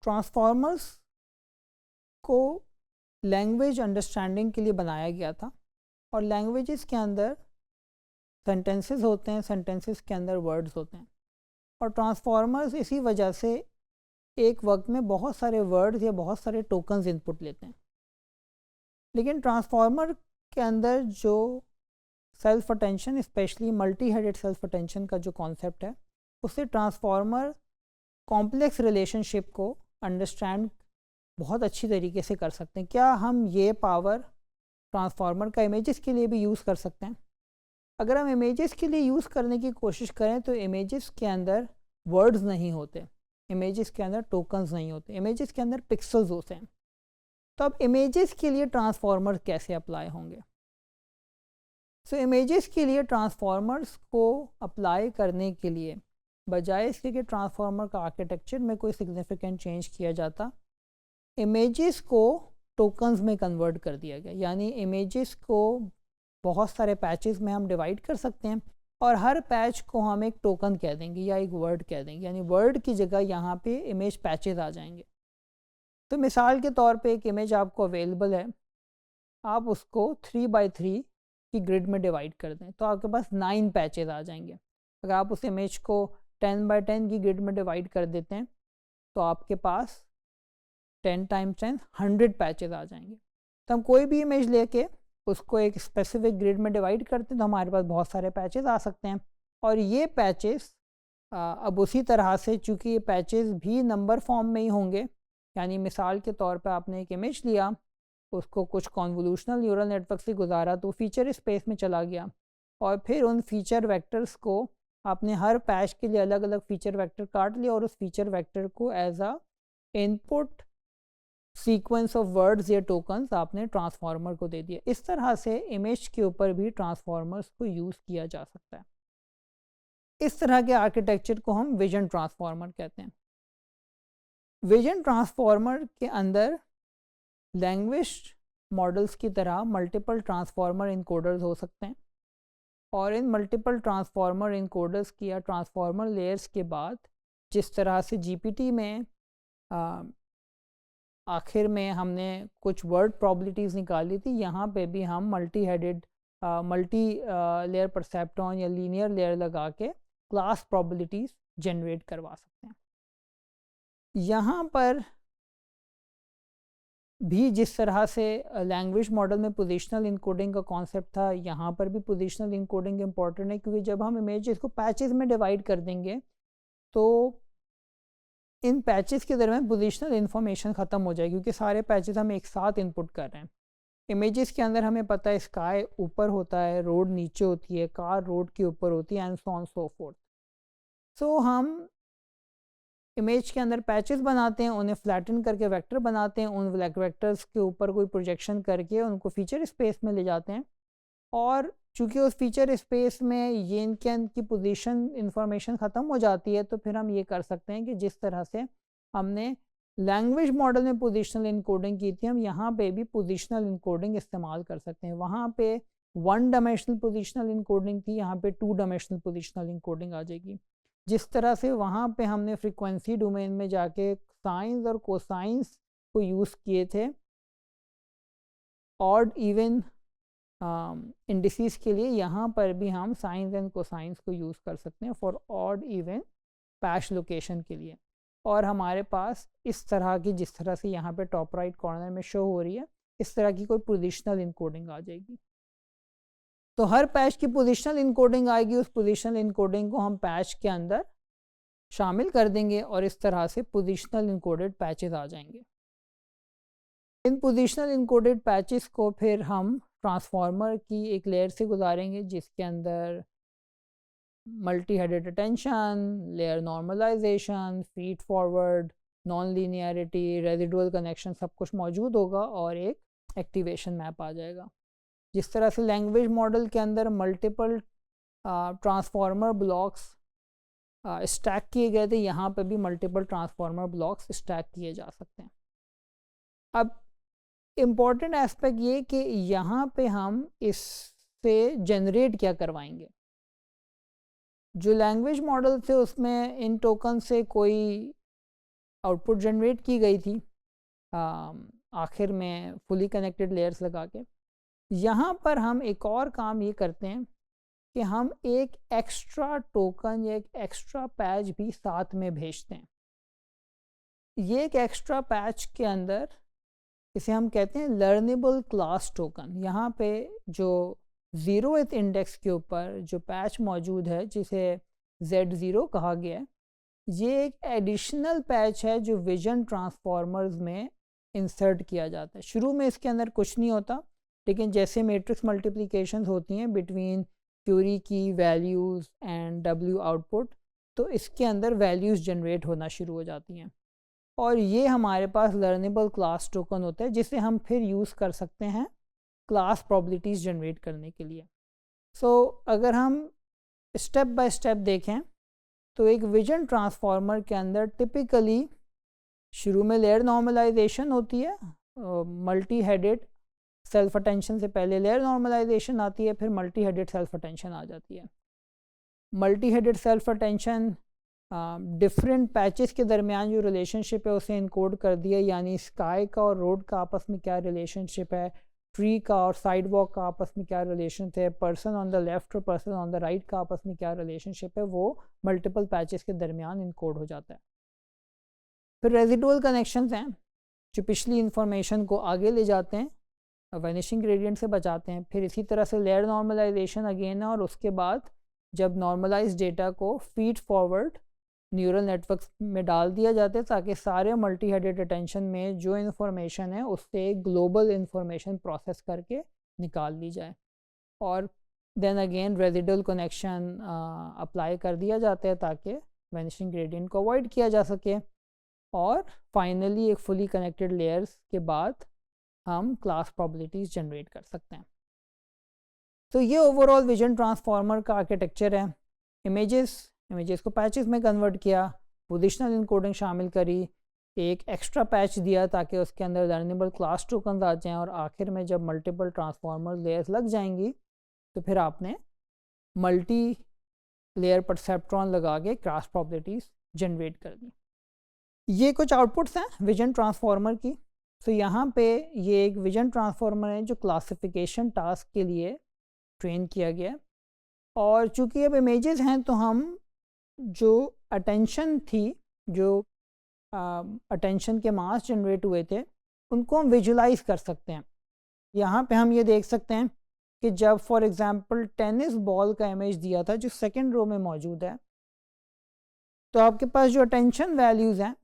Transformers को language understanding के लिए बनाया गया था, और लैंग्वेजेस के अंदर सेंटेंसेस होते हैं, सेंटेंसेस के अंदर वर्ड्स होते हैं, और ट्रांसफॉर्मर्स इसी वजह से एक वक्त में बहुत सारे वर्ड्स या बहुत सारे टोकन्स इनपुट लेते हैं। लेकिन ट्रांसफॉर्मर के अंदर जो self attention, specially multi headed self attention का जो कॉन्सेप्ट है, उससे ट्रांसफॉर्मर कॉम्प्लेक्स रिलेशनशिप को अंडरस्टैंड बहुत अच्छी तरीके से कर सकते हैं। क्या हम ये पावर ट्रांसफार्मर का इमेजेस के लिए भी यूज़ कर सकते हैं? अगर हम इमेजेस के लिए यूज़ करने की कोशिश करें तो इमेजेस के अंदर वर्ड्स नहीं होते, इमेजेस के अंदर टोकन्स नहीं होते, इमेजेस के अंदर पिक्सल्स होते हैं। तो अब इमेजेस के लिए ट्रांसफार्मर कैसे अप्लाई होंगे? सो इमेजेस के लिए ट्रांसफार्मर्स को अप्लाई करने के लिए बजाय इसके कि ट्रांसफार्मर का आर्किटेक्चर में कोई सिग्निफिकेंट चेंज किया जाता, इमेजेस को टोकन्स में कन्वर्ट कर दिया गया। यानी इमेजेस को बहुत सारे पैचेस में हम डिवाइड कर सकते हैं, और हर पैच को हम एक टोकन कह देंगे या एक वर्ड कह देंगे। यानी वर्ड की जगह यहाँ पे इमेज पैचेस आ जाएंगे। तो मिसाल के तौर पे एक इमेज आपको अवेलेबल है, आप उसको 3x3 की ग्रिड में डिवाइड कर दें तो आपके पास 9 पैचेस आ जाएंगे। अगर आप उस इमेज को 10x10 की ग्रिड में डिवाइड कर देते हैं तो आपके पास 10 × 10 100 पैचेस आ जाएंगे। तो हम कोई भी इमेज लेके उसको एक स्पेसिफिक ग्रिड में डिवाइड करते हैं तो हमारे पास बहुत सारे पैचेस आ सकते हैं। और ये पैचेस अब उसी तरह से, चूँकि ये पैचेस भी नंबर फॉर्म में ही होंगे, यानी मिसाल के तौर पर आपने एक इमेज लिया, उसको कुछ कॉन्वोल्यूशनल न्यूरल नेटवर्क से गुजारा तो फीचर स्पेस में चला गया, और फिर उन फीचर वेक्टर्स को आपने हर पैच के लिए अलग अलग फीचर वेक्टर काट लिया और उस फीचर वेक्टर को as a input sequence of words या टोकन्स आपने ट्रांसफार्मर को दे दिया। इस तरह से इमेज के ऊपर भी ट्रांसफार्मर्स को यूज़ किया जा सकता है। इस तरह के आर्किटेक्चर को हम विजन ट्रांसफार्मर कहते हैं। विजन ट्रांसफार्मर के अंदर लैंग्वेज मॉडल्स की तरह मल्टीपल ट्रांसफार्मर इनकोडर्स हो सकते हैं, और इन मल्टीपल ट्रांसफार्मर इनकोडर्स की या ट्रांसफार्मर लेयर्स के बाद जिस तरह से जीपीटी में आखिर में हमने कुछ वर्ड प्रॉबिलिटीज़ निकाली थी, यहाँ पे भी हम मल्टी लेयर परसेप्ट्रॉन या लीनियर लेयर लगा के क्लास प्रॉबिलिटीज़ जनरेट करवा सकते हैं। यहाँ पर भी जिस तरह से लैंग्वेज मॉडल में पोजिशनल इनकोडिंग का कॉन्सेप्ट था, यहाँ पर भी पोजिशनल इनकोडिंग इम्पॉर्टेंट है, क्योंकि जब हम इमेजेस को पैचेस में डिवाइड कर देंगे तो इन पैचेस के दरमियान पोजिशनल इन्फॉर्मेशन ख़त्म हो जाएगी, क्योंकि सारे पैचेस हम एक साथ इनपुट कर रहे हैं। इमेजेस के अंदर हमें पता है स्काई ऊपर होता है, रोड नीचे होती है, कार रोड के ऊपर होती है, and so on so forth. सो हम इमेज के अंदर पैचेस बनाते हैं, उन्हें फ्लैटन करके वेक्टर बनाते हैं, उन वेक्टर्स के ऊपर कोई प्रोजेक्शन करके उनको फीचर स्पेस में ले जाते हैं, और चूँकि उस फीचर स्पेस में ये इनकी पोजीशन इंफॉर्मेशन ख़त्म हो जाती है, तो फिर हम ये कर सकते हैं कि जिस तरह से हमने लैंग्वेज मॉडल में पोजीशनल इनकोडिंग की थी, हम यहाँ पे भी पोजीशनल इनकोडिंग इस्तेमाल कर सकते हैं। वहाँ पे 1 डायमेंशनल पोजीशनल इनकोडिंग थी, यहाँ पे 2 डायमेंशनल पोजीशनल इनकोडिंग आ जाएगी। जिस तरह से वहाँ पे हमने फ्रीक्वेंसी डोमेन में जाके साइंस और कोसाइंस को यूज़ किए थे ऑड इवन इंडिसेस के लिए, यहाँ पर भी हम साइंस एंड कोसाइंस को यूज़ कर सकते हैं for odd even patch location के लिए। और हमारे पास इस तरह की, जिस तरह से यहाँ पे टॉप राइट कॉर्नर में शो हो रही है, इस तरह की कोई पोजिशनल इनकोडिंग आ जाएगी। तो हर पैच की पोजिशनल इनकोडिंग आएगी, उस पोजिशनल इनकोडिंग को हम पैच के अंदर शामिल कर देंगे और इस तरह से पोजिशनल इनकोडेड पैचेस आ जाएंगे। इन पोजिशनल इनकोडेड पैचेस को फिर हम ट्रांसफार्मर की एक लेयर से गुजारेंगे, जिसके अंदर multi headed attention, layer normalization, feed forward, non linearity, residual connection सब कुछ मौजूद होगा और एक एक्टिवेशन मैप आ जाएगा। जिस तरह से लैंग्वेज मॉडल के अंदर मल्टीपल ट्रांसफार्मर ब्लॉक्स स्टैक किए गए थे, यहाँ पे भी मल्टीपल ट्रांसफार्मर ब्लॉक्स स्टैक किए जा सकते हैं। अब इम्पॉर्टेंट एस्पेक्ट ये कि यहाँ पे हम इससे जनरेट क्या करवाएंगे। जो लैंग्वेज मॉडल थे उसमें इन टोकन से कोई आउटपुट जनरेट की गई थी आखिर में फुली कनेक्टेड लेयर्स लगा के। यहाँ पर हम एक और काम ये करते हैं कि हम एक एक्स्ट्रा टोकन या एक एक्स्ट्रा पैच भी साथ में भेजते हैं। ये एक एक्स्ट्रा पैच के अंदर इसे हम कहते हैं लर्नेबल क्लास टोकन। यहाँ पे जो 0th इंडेक्स के ऊपर जो पैच मौजूद है जिसे Z0 कहा गया है, ये एक एडिशनल पैच है जो विजन ट्रांसफॉर्मर्स में इंसर्ट किया जाता है। शुरू में इसके अंदर कुछ नहीं होता, लेकिन जैसे मैट्रिक्स मल्टीप्लिकेशंस होती हैं बिटवीन क्यूरी की वैल्यूज़ एंड W आउटपुट, तो इसके अंदर वैल्यूज़ जनरेट होना शुरू हो जाती हैं और ये हमारे पास लर्नेबल क्लास टोकन होता है जिसे हम फिर यूज़ कर सकते हैं क्लास प्रॉपर्टीज़ जनरेट करने के लिए। अगर हम स्टेप बाय स्टेप देखें तो एक विजन ट्रांसफार्मर के अंदर टिपिकली शुरू में लेयर नॉर्मलाइजेशन होती है, मल्टी हेडेड सेल्फ अटेंशन से पहले लेयर नॉर्मलाइजेशन आती है, फिर मल्टी हेडेड सेल्फ अटेंशन आ जाती है। Multi headed self attention different patches के दरमियान जो रिलेशनशिप है उसे इनकोड कर दिया, यानी स्काई का और रोड का आपस में क्या रिलेशनशिप है, ट्री का और साइड वॉक का आपस में क्या रिलेशन है, पर्सन ऑन द लेफ्ट और पर्सन ऑन द राइट का आपस में क्या रिलेशनशिप है, वो मल्टीपल पैचेस के दरमियान इनकोड हो जाता है। फिर रेजिडुअल कनेक्शंस हैं जो पिछली इंफॉर्मेशन को आगे ले जाते हैं, वैनिशिंग ग्रेडियंट से बचाते हैं। फिर इसी तरह से लेयर नॉर्मलाइजेशन अगेन है और उसके बाद जब नॉर्मलाइज डेटा को फीड फॉरवर्ड न्यूरल नेटवर्क में डाल दिया जाता है ताकि सारे मल्टी हेडेड अटेंशन में जो इन्फॉर्मेशन है उससे ग्लोबल इन्फॉर्मेशन प्रोसेस करके निकाल ली जाए। और then again residual connection apply कर दिया जाता है ताकि वैनिशिंग ग्रेडियंट को अवॉइड किया जा सके। और फाइनली एक फुली कनेक्टेड लेयर्स के बाद हम क्लास प्रॉपर्टीज़ जनरेट कर सकते हैं। तो ये ओवरऑल विजन ट्रांसफार्मर का आर्किटेक्चर है। इमेजेस को पैचेस में कन्वर्ट किया, पोजिशनल इनकोडिंग शामिल करी, एक एक्स्ट्रा पैच दिया ताकि उसके अंदर लर्नेबल क्लास टोकन आ जाएँ, और आखिर में जब मल्टीपल ट्रांसफार्मर लेयर्स लग जाएंगी तो फिर आपने मल्टी लेयर परसेप्ट्रॉन लगा के क्लास प्रॉपर्टीज़ जनरेट कर दी। ये कुछ आउटपुट्स हैं विजन ट्रांसफार्मर की। तो यहाँ पे ये एक विजन ट्रांसफार्मर है जो क्लासिफिकेशन टास्क के लिए ट्रेन किया गया है। और चूँकि अब इमेजेस हैं तो हम जो अटेंशन थी, जो अटेंशन के मास जनरेट हुए थे, उनको हम विजुलाइज कर सकते हैं। यहाँ पे हम ये देख सकते हैं कि जब फॉर एग्ज़ाम्पल टेनिस बॉल का इमेज दिया था जो सेकेंड रो में मौजूद है, तो आपके पास जो अटेंशन वैल्यूज़ हैं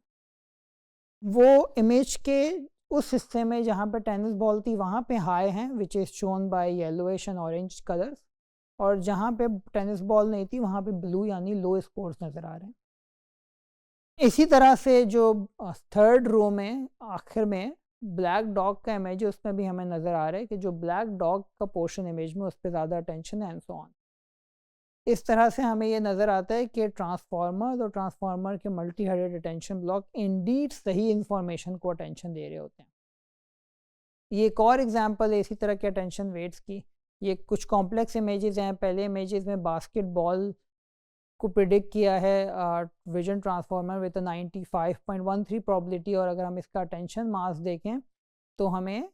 वो इमेज के उस हिस्से में जहाँ पे टेनिस बॉल थी वहाँ पे हाई हैं, which is shown by yellowish and orange colours, और जहाँ पे टेनिस बॉल नहीं थी वहाँ पे ब्लू यानी लो स्कोर्स नज़र आ रहे हैं। इसी तरह से जो थर्ड रो में आखिर में ब्लैक डॉग का इमेज है उसमें भी हमें नज़र आ रहा है कि जो ब्लैक डॉग का पोर्शन इमेज में उस पर ज़्यादा अटेंशन है एंड सो ऑन। इस तरह से हमें ये नज़र आता है कि ट्रांसफार्मर और ट्रांसफार्मर के multi headed attention block Indeed सही इंफॉर्मेशन को अटेंशन दे रहे होते हैं। ये एक और एग्जांपल है इसी तरह के अटेंशन वेट्स की। ये कुछ कॉम्प्लेक्स इमेजेस हैं। पहले इमेजेस में बास्केटबॉल को प्रिडिक्ट किया है विजन ट्रांसफार्मर विद 95.13 प्रोबेबिलिटी, और अगर हम इसका अटेंशन मास देखें तो हमें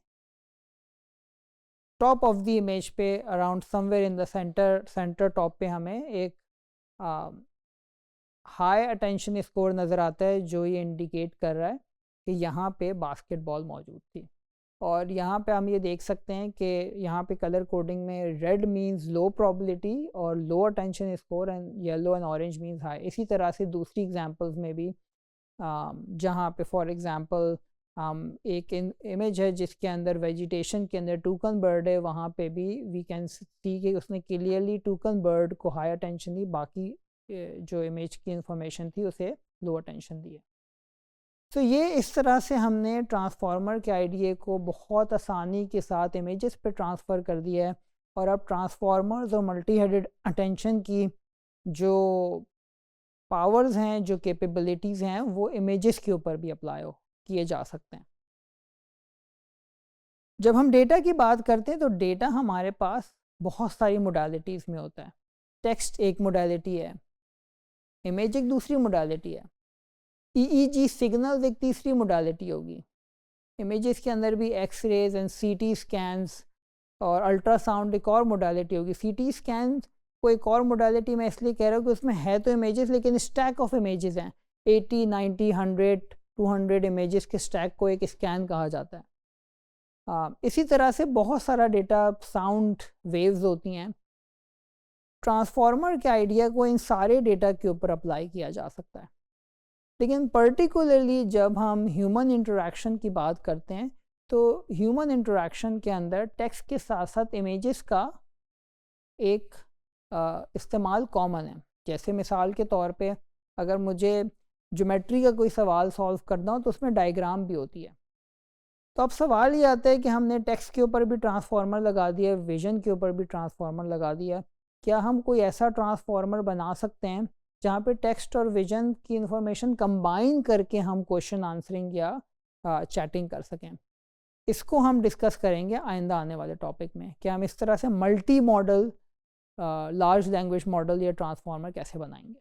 टॉप ऑफ द इमेज पे around somewhere in the centre top पे हमें एक हाई अटेंशन स्कोर नज़र आता है जो ये इंडिकेट कर रहा है कि यहाँ पे बास्केटबॉल मौजूद थी। और यहाँ पे हम ये देख सकते हैं कि यहाँ पे कलर कोडिंग में रेड मींस लो प्रोबेबिलिटी और low attention score, and yellow and orange means high. इसी तरह से दूसरी एग्जांपल्स में भी जहाँ पे फॉर एग्जांपल एक इमेज है जिसके अंदर वेजिटेशन के अंदर टूकन बर्ड है, वहाँ पे भी वी कैन सी कि उसने क्लियरली टूकन बर्ड को हाई अटेंशन दी, बाकी जो इमेज की इंफॉर्मेशन थी उसे लो अटेंशन दी है। तो ये इस तरह से हमने ट्रांसफार्मर के आइडिया को बहुत आसानी के साथ इमेजेस पे ट्रांसफ़र कर दिया है, और अब ट्रांसफार्मर्स और मल्टी हेडेड अटेंशन की जो पावर्स हैं, जो कैपेबिलिटीज़ हैं, वो इमेजेस के ऊपर भी अप्लाई किए जा सकते हैं। जब हम डेटा की बात करते हैं तो डेटा हमारे पास बहुत सारी मोडालिटीज़ में होता है। टेक्स्ट एक मोडालिटी है, इमेज एक दूसरी मोडालिटी है, EEG सिग्नल्स एक तीसरी मोडालिटी होगी। इमेजेस के अंदर भी एक्स-रेज एंड CT स्कैन्स और अल्ट्रासाउंड एक और मोडालिटी होगी। CT स्कैन को एक और मोडालिटी मैं इसलिए कह रहा हूँ कि उसमें है तो इमेजेस लेकिन स्टैक ऑफ इमेजेस हैं। 80, 90, 100, 200 इमेजेस के स्टैक को एक स्कैन कहा जाता है। इसी तरह से बहुत सारा डेटा, साउंड वेव्स होती हैं। ट्रांसफार्मर के आइडिया को इन सारे डेटा के ऊपर अप्लाई किया जा सकता है, लेकिन पर्टिकुलरली जब हम ह्यूमन इंटरेक्शन की बात करते हैं तो ह्यूमन इंटरेक्शन के अंदर टेक्स्ट के साथ साथ इमेजेस का एक इस्तेमाल कॉमन है। जैसे मिसाल के तौर पे अगर मुझे ज्योमेट्री का कोई सवाल सॉल्व करना हो तो उसमें डायग्राम भी होती है। तो अब सवाल ये आता है कि हमने टेक्स्ट के ऊपर भी ट्रांसफार्मर लगा दिया, विजन के ऊपर भी ट्रांसफार्मर लगा दिया, क्या हम कोई ऐसा ट्रांसफार्मर बना सकते हैं जहाँ पे टेक्स्ट और विजन की इंफॉर्मेशन कंबाइन करके हम क्वेश्चन आंसरिंग या चैटिंग कर सकें? इसको हम डिस्कस करेंगे आइंदा आने वाले टॉपिक में कि हम इस तरह से multi modal large language model या ट्रांसफार्मर कैसे बनाएंगे।